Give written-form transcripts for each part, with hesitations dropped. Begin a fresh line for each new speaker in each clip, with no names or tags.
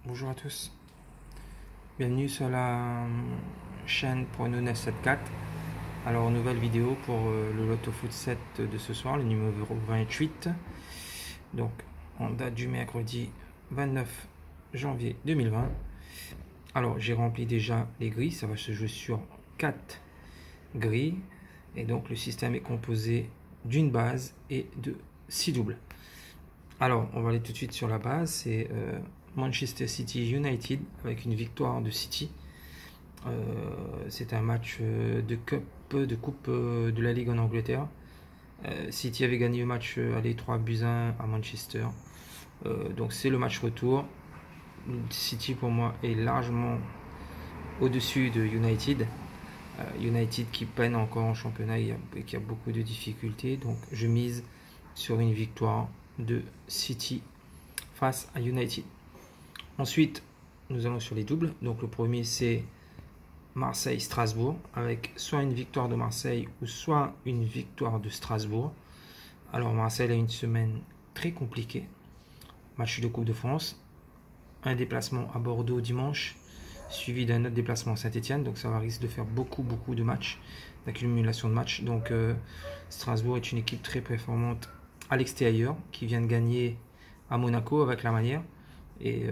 Bonjour à tous, bienvenue sur la chaîne Pro 974. Alors, nouvelle vidéo pour le Loto Foot 7 de ce soir, le numéro 28. Donc, en date du mercredi 29 janvier 2020. Alors, j'ai rempli déjà les grilles, ça va se jouer sur 4 grilles. Et donc, le système est composé d'une base et de 6 doubles. Alors, on va aller tout de suite sur la base, c'est Manchester City United avec une victoire de City. C'est un match de coupe de la Ligue en Angleterre. City avait gagné le match aller 3-1 à Manchester. Donc c'est le match retour. City pour moi est largement au-dessus de United. United qui peine encore en championnat et qui a beaucoup de difficultés. Donc je mise sur une victoire de City face à United. Ensuite, nous allons sur les doubles. Donc le premier c'est Marseille-Strasbourg, avec soit une victoire de Marseille ou soit une victoire de Strasbourg. Alors Marseille a une semaine très compliquée. Match de Coupe de France, un déplacement à Bordeaux dimanche, suivi d'un autre déplacement à Saint-Etienne. Donc ça va risque de faire beaucoup de matchs, d'accumulation de matchs. Donc Strasbourg est une équipe très performante à l'extérieur, qui vient de gagner à Monaco avec la manière. Et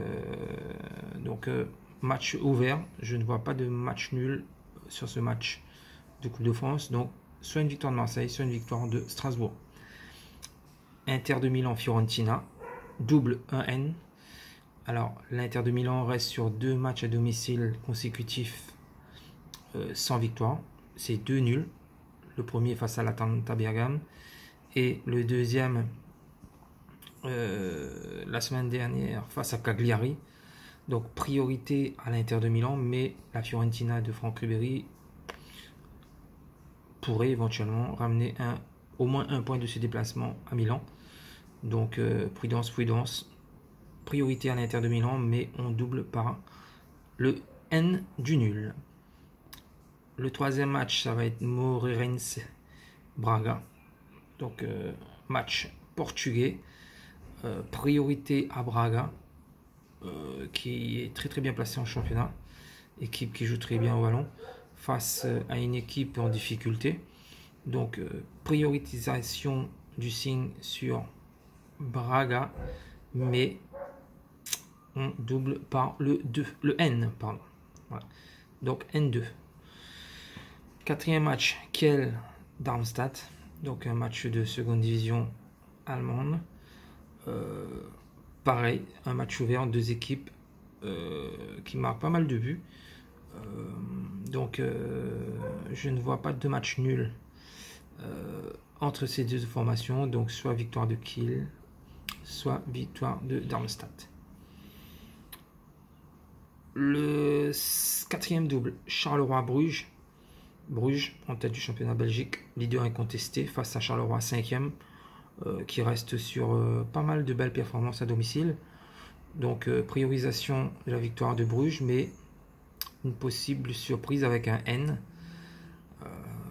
donc match ouvert, je ne vois pas de match nul sur ce match de Coupe de France. Donc soit une victoire de Marseille, soit une victoire de Strasbourg. Inter de Milan-Fiorentina, double 1N. Alors l'Inter de Milan reste sur 2 matchs à domicile consécutifs sans victoire. C'est 2 nuls. Le premier face à l'Atalanta Bergame et le deuxième la semaine dernière face à Cagliari. Donc priorité à l'Inter de Milan, mais la Fiorentina de Franck Ribéry pourrait éventuellement ramener au moins un point de ce déplacement à Milan. Donc prudence. Priorité à l'Inter de Milan, mais on double par le N du nul. Le troisième match, ça va être Moreirense-Braga. Donc match portugais. Priorité à Braga, qui est très bien placé en championnat, équipe qui joue très bien au ballon face à une équipe en difficulté. Donc prioritisation du signe sur Braga, mais on double par le N, pardon. Voilà. Donc N2. Quatrième match, Kiel Darmstadt, donc un match de seconde division allemande. Pareil, un match ouvert, 2 équipes qui marquent pas mal de buts. Donc je ne vois pas de match nul entre ces 2 formations. Donc soit victoire de Kiel, soit victoire de Darmstadt. Le quatrième double, Charleroi-Bruges. Bruges en tête du championnat Belgique, leader incontesté face à Charleroi 5e. Qui reste sur pas mal de belles performances à domicile. Donc priorisation de la victoire de Bruges, mais une possible surprise avec un N.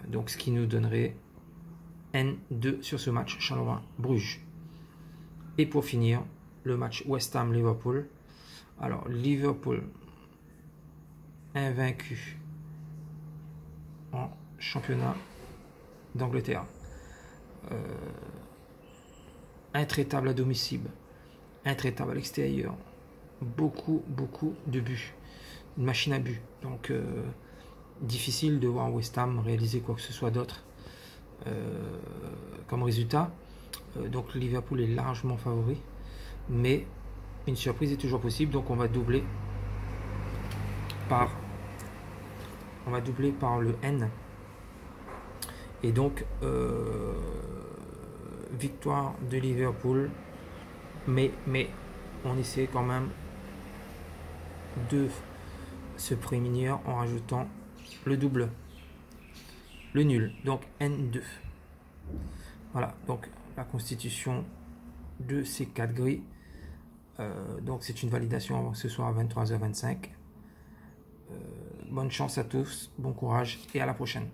Donc ce qui nous donnerait N2 sur ce match, Charleroi-Bruges. Et pour finir, le match West Ham-Liverpool. Alors Liverpool invaincu en championnat d'Angleterre. Intraitable à domicile, intraitable à l'extérieur, beaucoup de buts, une machine à buts. Donc difficile de voir West Ham réaliser quoi que ce soit d'autre comme résultat. Donc Liverpool est largement favori, mais une surprise est toujours possible. Donc on va doubler par le N. Et donc victoire de Liverpool, mais on essaie quand même de se prémunir en rajoutant le double, le nul, donc N2. Voilà, donc la constitution de ces 4 grilles. Donc c'est une validation avant ce soir à 23h25. Bonne chance à tous, bon courage et à la prochaine.